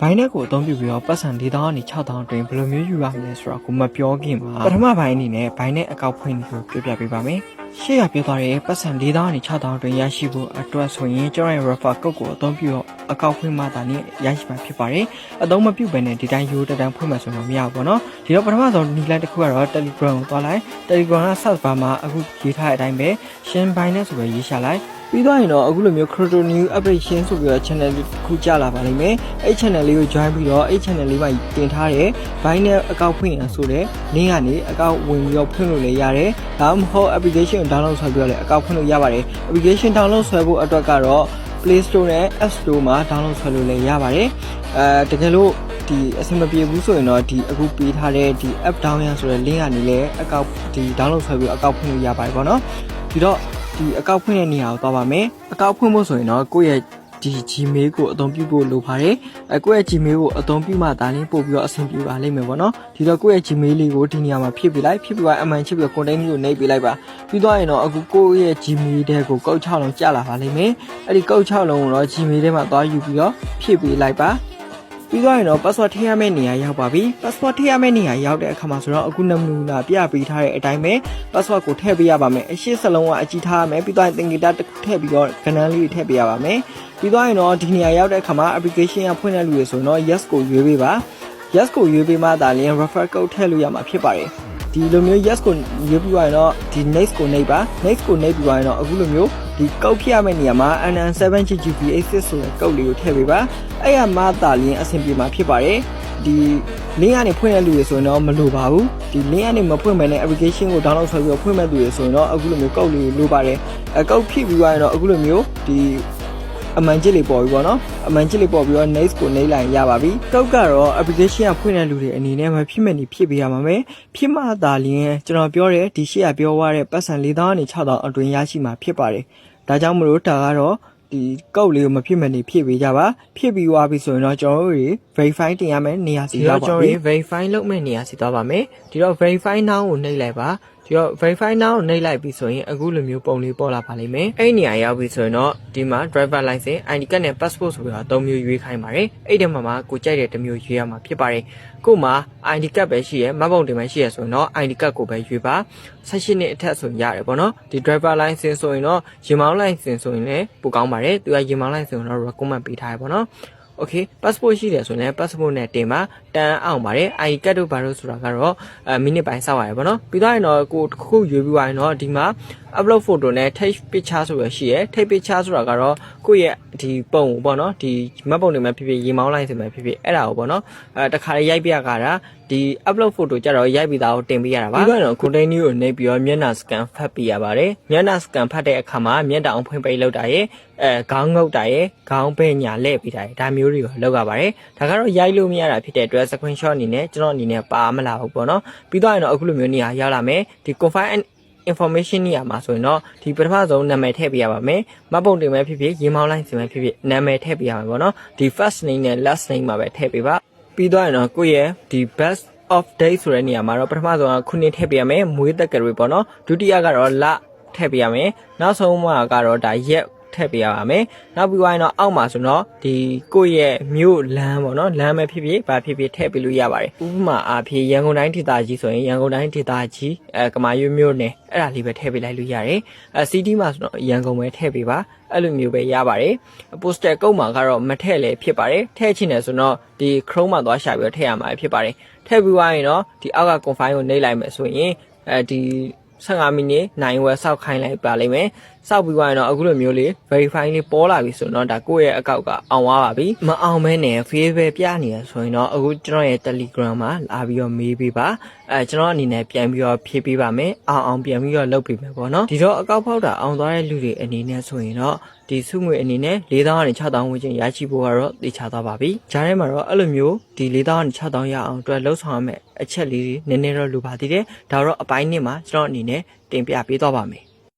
ပိုင်းနဲ့ကိုအသုံးပြုပြီးတော့ပတ်စံ4000ကနေ6000အတွင်းဘယ်လိုမျိုးယူရမလဲဆိုတော့ကိုမပြောခင်မှာပထမပိုင်းအနေနဲ့ဘိုင်းနဲ့အကောက်ဖွင့်ကိုပြောပြပေးပါမယ်ရှေ့ကပြောသွားတဲ့ပတ်စံ4000ကနေ6000အတွင်းရရှိဖို့အတွက်ဆိုရင်ကျွန်တော်ရဲ့ refer code ကိုအသုံးပြုတော့အကောက်ဖွင့်မှသာနဲ့ရရှိမှာဖြစ်ပါတယ်အသုံးမပြုဘဲနဲ့ဒီတိုင်းရိုးတန်းဖွင့်မှဆိုတော့မရဘူးပေါ့နော်ဒီတော့ပထမဆုံးနီလန်တစ်ခုကတော့ Telegram ကိုသွားလိုက် Telegram က search bar မှာအခုရေးထားတဲ့အတိုင်းပဲရှင်းဘိုင်းနဲ့ဆိုပြီးရေးရှာလိုက်ပြီးတော့ရင်တော့အခုလိုမျိုး Crypto New Updation ဆိုပြီးတော့ channel လေးတစ်ခုကြာလာပါလိမ့်မယ်အဲ့ channel လေးကို join ပြီးတော့အဲ့ channel လေးမှာတင်ထားတဲ့ Binance အကောင့်ဖွင့်ရဆိုတဲ့ link ကနေအကောင့်ဝင်ပြီးတော့ဖွင့်လို့လည်းရတယ်ဒါမှမဟုတ် application ကို download ဆွဲပြီးတော့လည်းအကောင့်ဖွင့်လို့ရပါတယ် application download ဆွဲဖို့အတွက်ကတော့ Play Store နဲ့ App Store မှာ download ဆွဲလို့လည်းရပါတယ်တကယ်လို့ဒီအဆင်မပြေဘူးဆိုရင်တော့ဒီအခုပေးထားတဲ့ဒီ app down ရဆိုတဲ့ link ကနေလည်းအကောင့်ဒီ download ဆွဲပြီးအကောင့်ဖွင့်လို့ရပါတယ်ပေါ့နော်ဒီတော့ဒီအကောက်ဖွင့်တဲ့နေရာကိုသွားပါမယ်အကောက်ဖွင့်ဖို့ဆိုရင်တော့ကိုယ့်ရဲ့ဒီ Gmail ကိုအသုံးပြုဖို့လိုပါတယ်ကိုယ့်ရဲ့ Gmail ကိုအသုံးပြုမှဒါလေးပို့ပြီးတော့အဆင်ပြေပါလိမ့်မယ်ပေါ့နော်ဒီတော့ကိုယ့်ရဲ့ Gmail လေးကိုဒီနေရာမှာဖြည့်ပေးလိုက်ဖြည့်ပြီးတော့အမှန်ချစ်ပြီး content ကိုနှိပ်ပေးလိုက်ပါပြီးတော့ရင်တော့အခုကိုယ့်ရဲ့ Gmail တဲ့ကိုကောက်6လုံးကြာလာပါလိမ့်မယ်အဲ့ဒီကောက်6လုံးကိုတော့ Gmail ထဲမှာသွားယူပြီးတော့ဖြည့်ပေးလိုက်ပါပြီးတော့ရင်တော့ password ထည့်ရမယ့်နေရာရောက်ပါပြီ password ထည့်ရမယ့်နေရာရောက်တဲ့အခါမှာဆိုတော့အခုနမူနာပြပေးထားတဲ့အတိုင်းပဲ password ကိုထည့်ပေးရပါမယ်အရှိစလုံးကအကြည့်ထားရမယ်ပြီးတော့သင်္ကေတတစ်ခုထည့်ပြီးတော့ကဏ္ဍလေးထည့်ပေးရပါမယ်ပြီးတော့ရင်တော့ဒီနေရာရောက်တဲ့အခါမှာ application ကဖွင့်တဲ့လူတွေဆိုရင်တော့ yes ကိုရွေးပေးပါ yes ကိုရွေးပေးမှသာလျှင် refer code ထည့်လို့ရမှာဖြစ်ပါတယ်ဒီလိုမျိုး yes ကိုရွေးပြီးတော့ရင်တော့ဒီ next ကိုနှိပ်ပါ next ကိုနှိပ်ပြီးတော့ရင်တော့အခုလိုမျိုးဒီကောက်ဖြည့်ရမယ့်နေရာမှာ NN7GGV86 ဆိုတဲ့ကောက်လေးကိုထည့်ပေးပါအဲ့ရမှသာလျှင်အဆင်ပြေမှာဖြစ်ပါတယ်ဒီ link ကနေဖွင့်တဲ့လူတွေဆိုရင်တော့မလိုပါဘူးဒီ link ကနေမဖွင့်ဘဲနဲ့ application ကို download ဆွဲပြီးတော့ဖွင့်မဲ့သူတွေဆိုရင်တော့အခုလိုမျိုးကောက်လေးကိုလိုပါတယ်ကောက်ဖြည့်ပြီးတော့ရင်တော့အခုလိုမျိုးဒီအမှန်ချစ်လေးပေါ်ပြီးပေါ့နော်အမှန်ချစ်လေးပေါ်ပြီးတော့ next ကိုနှိပ်လိုက်ရပါပြီကောက်ကတော့ application ကဖွင့်တဲ့လူတွေအနေနဲ့မဖြစ်မဲ့နေဖြစ်ပေးရမှာမယ်ဖြစ်မှသာလျှင်ကျွန်တော်ပြောတဲ့ဒီရှေ့ကပြောသွားတဲ့ပတ်စံ4000ကနေ6000အတွင်းရရှိမှာဖြစ်ပါတယ်ဒါကြောင့်မလို့ဒါကတော့ဒီကောက်လေးကိုမဖြစ်မနေဖြည့်ပေးကြပါဖြည့်ပြီးသွားပြီဆိုရင်တော့ကျွန်တော်တို့တွေ verify တင်ရမယ်နေရာစီသွားပါပြီကျွန်တော်တို့ verify လုပ်မယ့်နေရာစီသွားပါမယ်ဒီတော့ verify now ကိုနှိပ်လိုက်ပါဒီတော့ verify now ကိုနှိပ်လိုက်ပြီဆိုရင်အခုလိုမျိုးပုံလေးပေါ်လာပါလိမ့်မယ်အဲ့နေရာရောက်ပြီဆိုရင်တော့ဒီမှာ driver license ID card နဲ့ passport ဆိုပြီးတော့၃မျိုးရွေးခိုင်းပါတယ်အဲ့ဒီမှာကိုကြိုက်တဲ့တစ်မျိုးရွေးရမှာဖြစ်ပါတယ်ကို့မှာ ID card ပဲရှိရမှတ်ပုံတင်ပဲရှိရဆိုရင်တော့ ID card ကိုပဲရွေးပါ18နှစ်အထက်ဆိုရင်ရတယ်ပေါ့နော်ဒီ driver license ဆိုရင်တော့ရင်မောင်း license ဆိုရင်လည်းပိုကောင်းပါတယ်သူကရင်မောင်း license ကိုတော့ recommend ပေးထားရပေါ့နော်Okay passport ရှိတယ်ဆိုရင် passport နဲ့တင်ပါတန်းအောင်ပါတယ် ID card တို့ဘာလို့ဆိုတာကတော့မိနစ်ပိုင်းစောက်ရတယ်ပေါ့နော်ပြီးတော့ရင်တော့ကိုတစ်ခုရွေးပြီးသွားရင်တော့ဒီမှာ upload photo နဲ့ take picture ဆိုရရှိရ take picture ဆိုတာကတော့ကိုယ့်ရဲ့ဒီပုံကိုပေါ့နော်ဒီမှတ်ပုံတွေမှာဖြစ်ဖြစ်ရေမောင်းလိုက်ဆိုမှဖြစ်ဖြစ်အဲ့ဒါကိုပေါ့နော်တခါလေးရိုက်ပြကြတာဒီ upload photo ကြတော့ရိုက်ပြီးသားကိုတင်ပေးရတာပါပြီးတော့ content ကိုနှိပ်ပြီးတော့မျက်နှာ scan ဖတ်ပြရပါတယ်မျက်နှာ scan ဖတ်တဲ့အခါမှာမျက်နှာအောင်ဖွင့်ပိတ်လောက်တာရဲ့ခေါင်းငုပ်တာရဲ့ခေါင်းပဲညာလှည့်ပြီးတာရဲ့ဒါမျိုးတွေကိုလောက်ရပါတယ်ဒါကတော့ရိုက်လို့မရတာဖြစ်တဲ့အတွက် screenshot အနေနဲ့ကျွန်တော်အနေနဲ့ပါမလာဘူးပေါ့နော်ပြီးတော့ရင်တော့အခုလိုမျိုးနေရာရောက်လာမယ်ဒီ confirm information နေရာမှာဆိုရင်တော့ဒီပထမဆုံးနာမည်ထည့်ပေးရပါမယ်မှတ်ပုံတင်မဲ့ဖြစ်ဖြစ်ရေးမောင်းလိုက်စင်မဲ့ဖြစ်ဖြစ်နာမည်ထည့်ပေးရမှာပေါ့နော်ဒီ first name နဲ့ last name မှာပဲထည့်ပေးပါပြီးတော့ရင်တော့ကိုယ့်ရဲ့ဒီ best of day ဆိုတဲ့နေရာမှာတော့ပထမဆုံးကခုနှစ်ထည့်ပေးရမယ်မွေးသက်ကြွေပေါ့နော်ဒုတိယကတော့လထည့်ပေးရမယ်နောက်ဆုံးမှာကတော့ဒါရက်ထည့်ပေးရပါမယ်နောက်ပြီးတော့အောက်မှာဆိုတော့ဒီကိုယ့်ရဲ့မြို့လမ်းပေါ့နော်လမ်းပဲဖြစ်ဖြစ်ဘာဖြစ်ဖြစ်ထည့်ပေးလို့ရပါတယ်ဥပမာအားဖြင့်ရန်ကုန်တိုင်းဒေသကြီးဆိုရင်ရန်ကုန်တိုင်းဒေသကြီးကမာရွတ်မြို့နယ်အဲ့ဒါလေးပဲထည့်ပေးလိုက်လို့ရတယ်CD မှာဆိုတော့ရန်ကုန်ပဲထည့်ပေးပါအဲ့လိုမျိုးပဲရပါတယ် poster ကုတ်မှာကတော့မထည့်လည်းဖြစ်ပါတယ်ထည့်ချင်တယ်ဆိုတော့ဒီ Chrome မှာသွားရှာပြီးတော့ထည့်ရမှာဖြစ်ပါတယ်ထည့်ပြီးသွားရင်တော့ဒီအောက်က confine ကိုနှိပ်လိုက်မယ်ဆိုရင်ဒီ15မိနစ်နိုင်ဝယ်စောက်ခိုင်းလိုက်ပါလိမ့်မယ်စောက်ပြီးသွားရင်တော့အခုလိုမျိုးလေး verify လေးပေါ်လာပြီဆိုတော့ဒါကိုယ့်ရဲ့အကောက်ကအောင်သွားပါပြီမအောင်မဲနဲ့ face ပဲပြနေရဆိုရင်တော့အခုကျွန်တော်ရဲ့ Telegram မှာလာပြီးတော့မေးပေးပါကျွန်တော်အနေနဲ့ပြန်ပြီးတော့ဖြည့်ပေးပါမယ်အောင်ပြန်ပြီးတော့လုပ်ပေးမယ်ပေါ့နော်ဒီတော့အကောက်ဖောက်တာအောင်သွားတဲ့လူတွေအနေနဲ့ဆိုရင်တော့ဒီစုငွေအနေနဲ့4000ကနေ6000ဝန်းကျင်ရရှိဖို့ကတော့သိချသွားပါပြီဂျားထဲမှာတော့အဲ့လိုမျိုးဒီ4000ကနေ6000ရအောင်အတွက်လှုပ်ဆောင်ရမယ်အချက်လေးတွေနည်းနည်းတော့လိုပါသေးတယ်ဒါတော့အပိုင်းနှစ်မှာကျွန်တော်အနေနဲ့တင်ပြပေးသွားပါမယ်